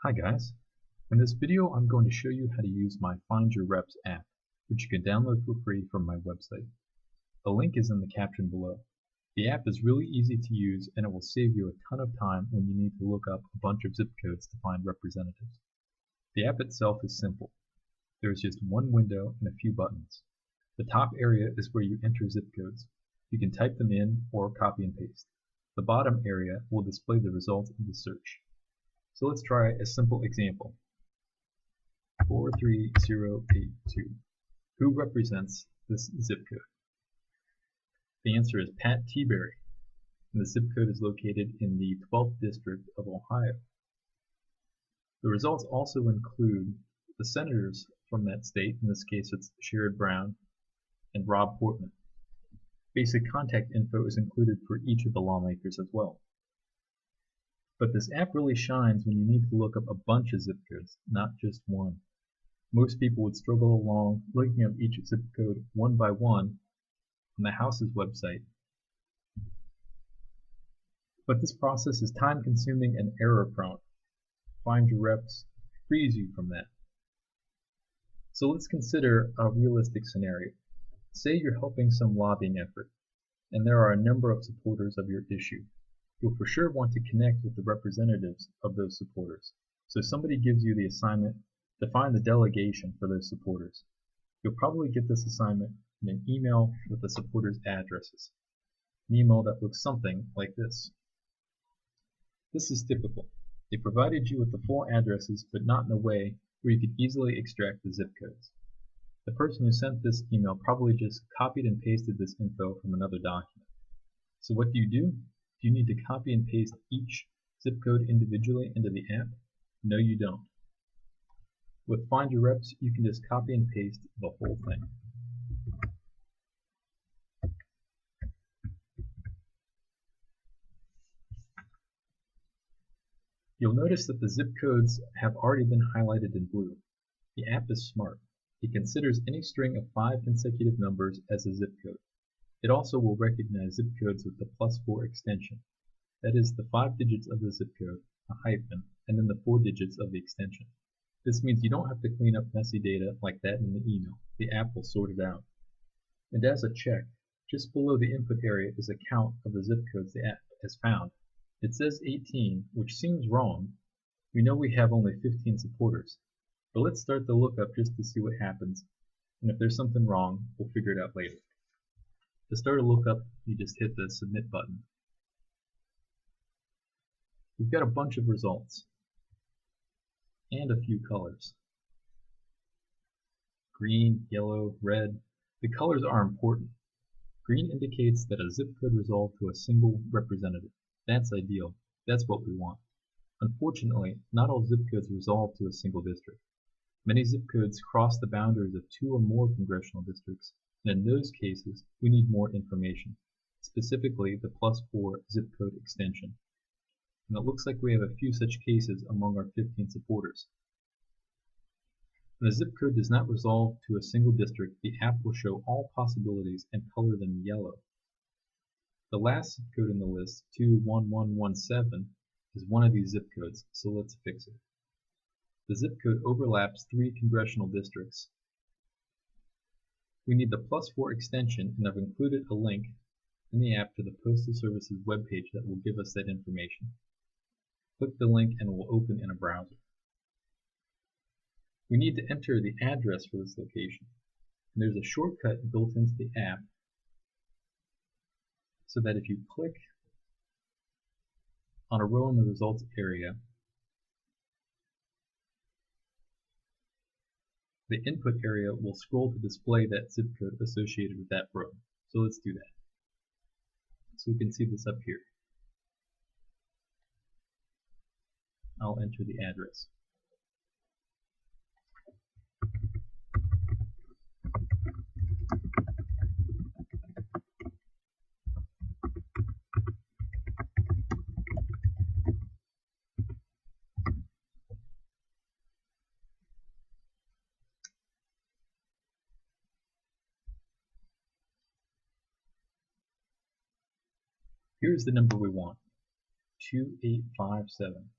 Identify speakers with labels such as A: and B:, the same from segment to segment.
A: Hi guys. In this video I'm going to show you how to use my Find Your Reps app, which you can download for free from my website. The link is in the caption below. The app is really easy to use and it will save you a ton of time when you need to look up a bunch of zip codes to find representatives. The app itself is simple. There is just one window and a few buttons. The top area is where you enter zip codes. You can type them in or copy and paste. The bottom area will display the results of the search. So let's try a simple example. 43082. Who represents this zip code? The answer is Pat Tiberi, and the zip code is located in the 12th district of Ohio. The results also include the senators from that state, in this case it's Sherrod Brown and Rob Portman. Basic contact info is included for each of the lawmakers as well. But this app really shines when you need to look up a bunch of zip codes, not just one. Most people would struggle along looking up each zip code one by one on the House's website. But this process is time consuming and error prone. Find Your Reps frees you from that. So let's consider a realistic scenario. Say you're helping some lobbying effort, and there are a number of supporters of your issue. You'll for sure want to connect with the representatives of those supporters. So somebody gives you the assignment to find the delegation for those supporters. You'll probably get this assignment in an email with the supporters' addresses. An email that looks something like this. This is typical. They provided you with the full addresses, but not in a way where you could easily extract the zip codes. The person who sent this email probably just copied and pasted this info from another document. So what do? Do you need to copy and paste each zip code individually into the app? No, you don't. With Find Your Reps, you can just copy and paste the whole thing. You'll notice that the zip codes have already been highlighted in blue. The app is smart. It considers any string of 5 consecutive numbers as a zip code. It also will recognize zip codes with the +4 extension. That is the 5 digits of the zip code, a hyphen, and then the 4 digits of the extension. This means you don't have to clean up messy data like that in the email. The app will sort it out. And as a check, just below the input area is a count of the zip codes the app has found. It says 18, which seems wrong. We know we have only 15 supporters. But let's start the lookup just to see what happens. And if there's something wrong, we'll figure it out later. To start a lookup, you just hit the submit button. We've got a bunch of results and a few colors. Green, yellow, red. The colors are important. Green indicates that a zip code resolved to a single representative. That's ideal. That's what we want. Unfortunately, not all zip codes resolve to a single district. Many zip codes cross the boundaries of 2 or more congressional districts, and in those cases, we need more information, specifically the +4 zip code extension. And it looks like we have a few such cases among our 15 supporters. When a zip code does not resolve to a single district, the app will show all possibilities and color them yellow. The last zip code in the list, 21117, is one of these zip codes, so let's fix it. The zip code overlaps 3 congressional districts. We need the +4 extension, and I've included a link in the app to the Postal Service's webpage that will give us that information. Click the link and it will open in a browser. We need to enter the address for this location. And there's a shortcut built into the app so that if you click on a row in the results area, the input area will scroll to display that zip code associated with that row. So let's do that. So we can see this up here. I'll enter the address. Here's the number we want, 2857.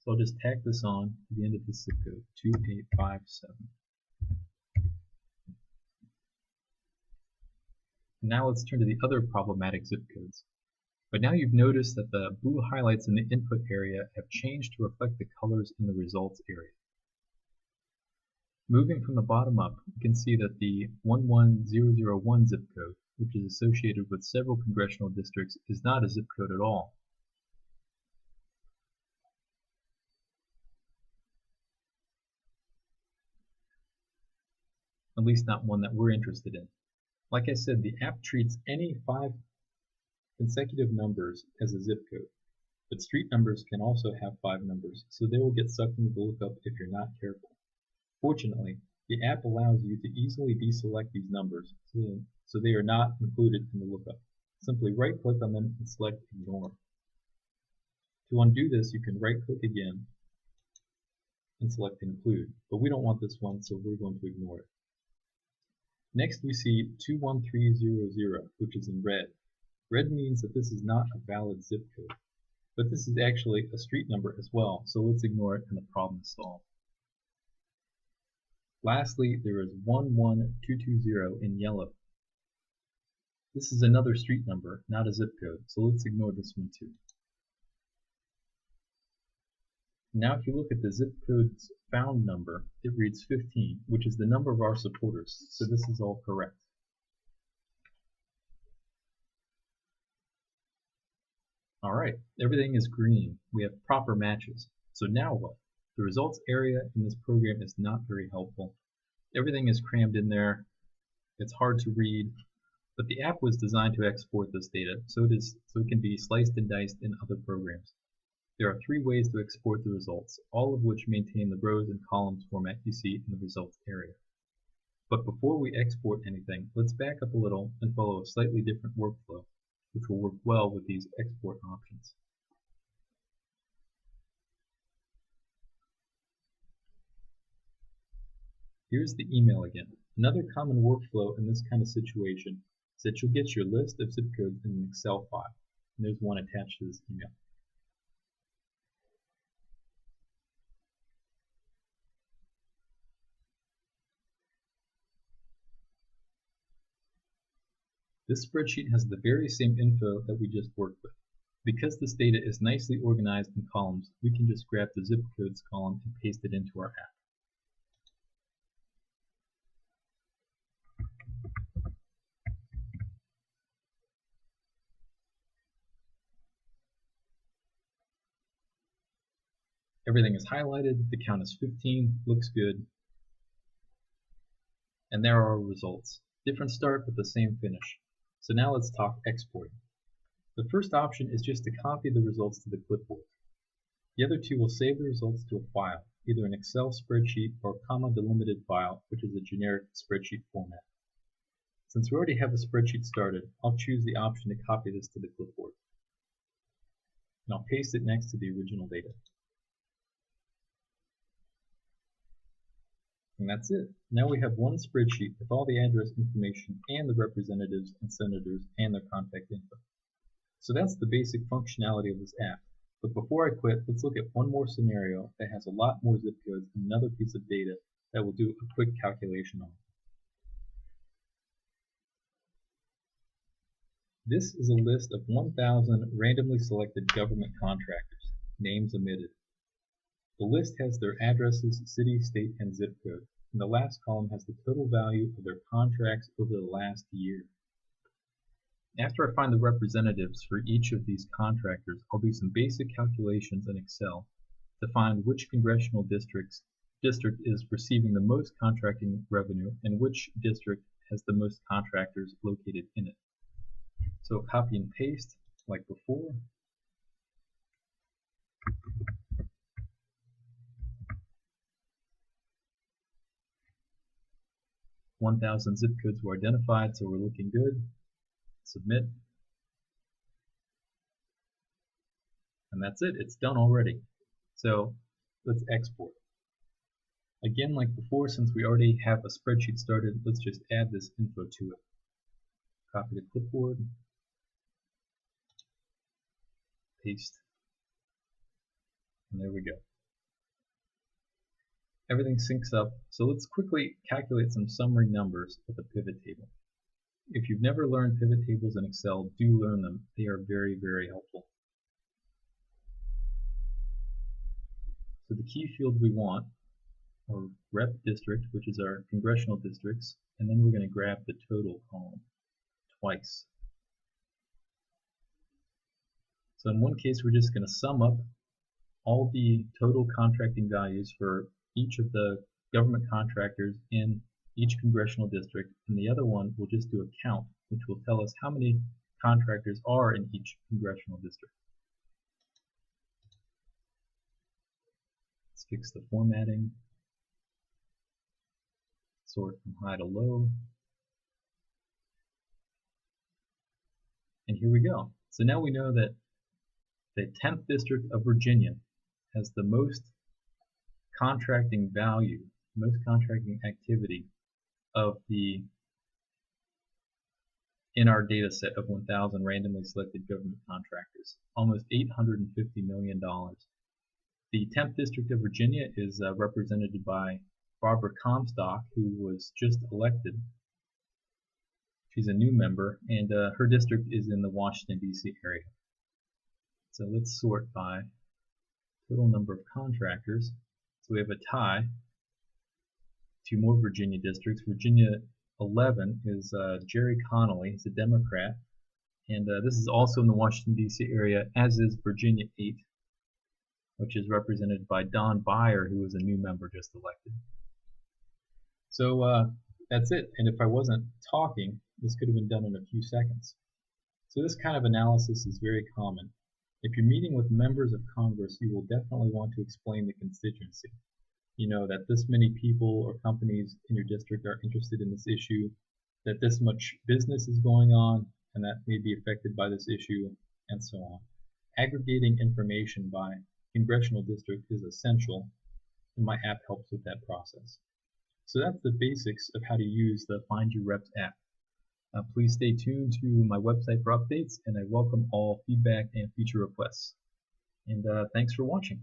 A: So So I'll just tack this on to the end of this zip code, 2857. Now let's turn to the other problematic zip codes. But now you've noticed that the blue highlights in the input area have changed to reflect the colors in the results area. Moving from the bottom up, you can see that the 11001 zip code, which is associated with several congressional districts, is not a zip code at all. At least not one that we're interested in. Like I said, the app treats any 5 consecutive numbers as a zip code, but street numbers can also have 5 numbers, so they will get sucked into the lookup if you're not careful. Fortunately, the app allows you to easily deselect these numbers, so they are not included in the lookup. Simply right-click on them and select Ignore. To undo this, you can right-click again and select Include, but we don't want this one, so we're going to ignore it. Next, we see 21300, which is in red. Red means that this is not a valid zip code, but this is actually a street number as well, so let's ignore it and the problem is solved. Lastly, there is 11220 in yellow. This is another street number, not a zip code, so let's ignore this one too. Now if you look at the zip code's found number, it reads 15, which is the number of our supporters, so this is all correct. Alright, everything is green. We have proper matches. So now what? The results area in this program is not very helpful. Everything is crammed in there. It's hard to read, but the app was designed to export this data, so it can be sliced and diced in other programs. There are 3 ways to export the results, all of which maintain the rows and columns format you see in the results area. But before we export anything, let's back up a little and follow a slightly different workflow, which will work well with these export options. Here's the email again. Another common workflow in this kind of situation is that you'll get your list of zip codes in an Excel file, and there's one attached to this email. This spreadsheet has the very same info that we just worked with. Because this data is nicely organized in columns, we can just grab the zip codes column and paste it into our app. Everything is highlighted, the count is 15, looks good, and there are our results. Different start but the same finish. So now let's talk exporting. The first option is just to copy the results to the clipboard. The other two will save the results to a file, either an Excel spreadsheet or a comma delimited file, which is a generic spreadsheet format. Since we already have the spreadsheet started, I'll choose the option to copy this to the clipboard. And I'll paste it next to the original data. And that's it. Now we have one spreadsheet with all the address information and the representatives and senators and their contact info. So that's the basic functionality of this app. But before I quit, let's look at one more scenario that has a lot more zip codes and another piece of data that we'll do a quick calculation on. This is a list of 1,000 randomly selected government contractors, names omitted. The list has their addresses, city, state, and zip code, and the last column has the total value of their contracts over the last year. After I find the representatives for each of these contractors, I'll do some basic calculations in Excel to find which congressional district is receiving the most contracting revenue and which district has the most contractors located in it. So copy and paste like before. $1,000 zip codes were identified, so we're looking good. Submit. And that's it. It's done already. So let's export. Again, like before, since we already have a spreadsheet started, let's just add this info to it. Copy the clipboard. Paste. And there we go. everything syncs up. So let's quickly calculate some summary numbers with a pivot table. If you've never learned pivot tables in Excel, do learn them. They are very, very helpful. So the key field we want are rep district, which is our congressional districts, and then we're going to grab the total column twice. So in one case, we're just going to sum up all the total contracting values for each of the government contractors in each congressional district. In the other one, we'll just do a count, which will tell us how many contractors are in each congressional district. Let's fix the formatting. Sort from high to low. And here we go. So now we know that the 10th District of Virginia has the most contracting value, most contracting activity of the in our data set of 1,000 randomly selected government contractors, almost $850 million. The 10th District of Virginia is represented by Barbara Comstock, who was just elected. She's a new member, and her district is in the Washington, D.C. area. So let's sort by total number of contractors. So we have a tie. Two more Virginia districts. Virginia 11 is Jerry Connolly. He's a Democrat. And this is also in the Washington, D.C. area, as is Virginia 8, which is represented by Don Beyer, who is a new member just elected. So that's it. And if I wasn't talking, this could have been done in a few seconds. So this kind of analysis is very common. If you're meeting with members of Congress, you will definitely want to explain the constituency. You know, that this many people or companies in your district are interested in this issue, that this much business is going on, and that may be affected by this issue, and so on. Aggregating information by congressional district is essential, and my app helps with that process. So that's the basics of how to use the Find Your Reps app. Please stay tuned to my website for updates, and I welcome all feedback and feature requests. And thanks for watching.